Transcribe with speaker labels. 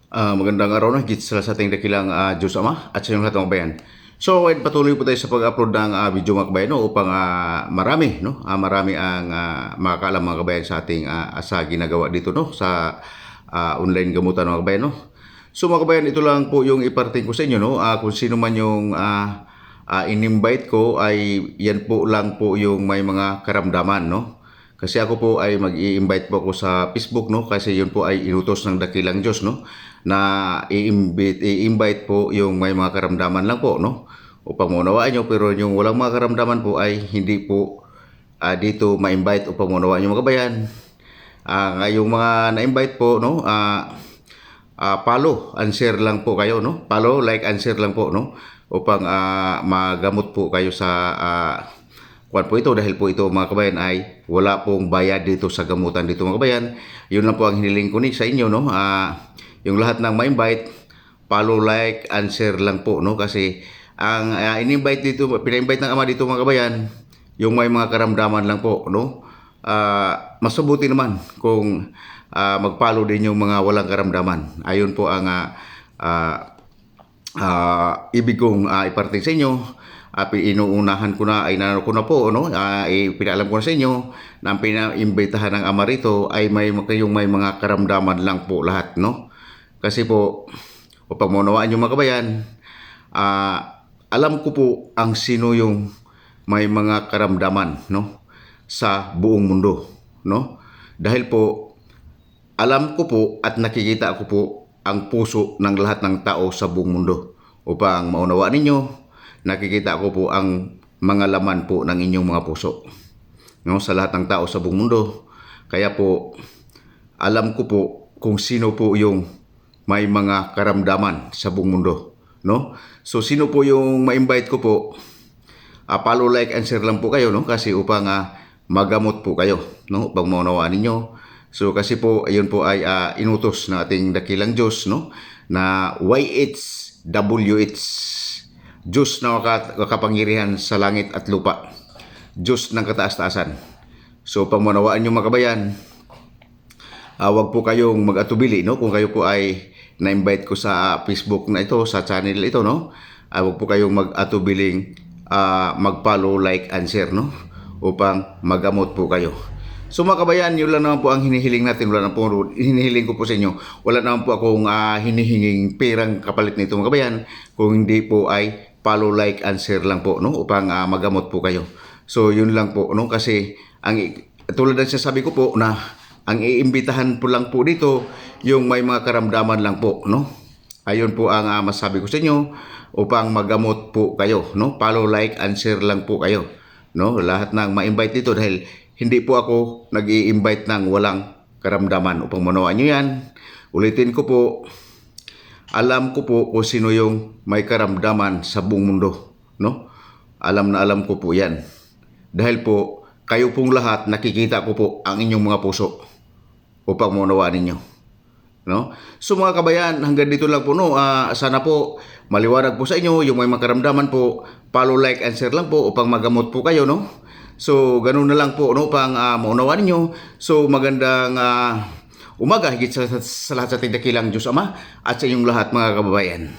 Speaker 1: Magandang araw na higit sa ating dakilang Diyos Ama at sa inyong lahat ng mga kabayan. So, patuloy po tayo sa pag-upload ng video mga kabayan, no, upang marami ang makakaalam mga kabayan sa ating sa ginagawa dito, no, sa online gamutan mga kabayan. No. So mga kabayan, ito lang po yung iparating ko sa inyo, no. Kung sino man yung in-invite ko ay yan po lang po yung may mga karamdaman, no. Kasi ako po ay mag-i-invite po ako sa Facebook, no, kasi yun po ay inutos ng dakilang Diyos, no, na i-invite po yung may mga karamdaman lang po, no, upang maunawaan nyo. Pero yung walang mga karamdaman po ay hindi po dito ma-invite upang maunawaan nyo mga kabayan. Ngayong mga na-invite po, no, follow and share lang po kayo, no, follow, like and share lang po, no, upang magamot po kayo sa kuwan po ito, dahil po ito mga kabayan ay wala pong bayad dito sa gamutan dito mga kabayan. Yun lang po ang hiniling ko sa inyo, no. Yung lahat ng ma-invite, follow, like and share lang po, no, kasi ang in-invite dito, pina-invite ng Ama dito mga kabayan, yung may mga karamdaman lang po, no. Mas mabuti naman kung mag-follow din yung mga walang karamdaman. Ayun po ang ibig kong iparating sa inyo. Inuunahan ko na, ay nanalo ko na po, no? Pinaalam ko na sa inyo na ang pinaimbitahan ng Ama rito ay may mga karamdaman lang po lahat, no? Kasi po, upang maunawaan yung mga kabayan, alam ko po ang sino yung may mga karamdaman, no, sa buong mundo, no? Dahil po, alam ko po at nakikita ko po ang puso ng lahat ng tao sa buong mundo. Upang maunawaan ninyo, nakikita ko po ang mga laman po ng inyong mga puso, no, sa lahat ng tao sa buong mundo. Kaya po, alam ko po kung sino po yung may mga karamdaman sa buong mundo, no. So, sino po yung ma-invite ko po, follow, like, and share lang po kayo, no, kasi upang magamot po kayo, no, upang maunawaan ninyo. So, kasi po, ayun po ay inutos ng ating dakilang Diyos, no, na YHWH, Diyos na kapangyarihan sa langit at lupa, Diyos ng kataas-taasan. So, pag manawaan nyo mga kabayan, wag po kayong mag-atubili, no, kung kayo po ay na-invite ko sa Facebook na ito, sa channel ito, no, wag po kayong mag-atubiling mag-follow, like, and share, no, upang magamot po kayo. So mga kabayan, yun lang naman po ang hinihiling natin. Wala naman po, hinihiling ko po sa inyo, wala naman po akong hinihinging perang kapalit nito mga kabayan, kung hindi po ay follow, like, and share lang po, no, upang magamot po kayo. So yun lang po, no, kasi tulad ng sabi ko po na ang iimbitahan po lang po dito yung may mga karamdaman lang po, no. Ayun po ang masabi ko sa inyo upang magamot po kayo, no. Follow, like, and share lang po kayo, no, lahat ng ma-invite dito, dahil hindi po ako nag-i-invite ng walang karamdaman. Upang manawaan nyo yan, ulitin ko po, alam ko po kung sino yung may karamdaman sa buong mundo, no. Alam na alam ko po yan. Dahil po, kayo pong lahat, nakikita ko po ang inyong mga puso upang maunawaan ninyo, no. So mga kabayan, hanggang dito lang po, no. Sana po maliwanag po sa inyo yung may makaramdaman po. Follow, like, and share lang po upang magamot po kayo, no. So ganun na lang po, no, upang maunawaan niyo. So magandang umaga higit sa lahat sa ating dakilang Diyos Ama at sa inyong lahat mga kababayan.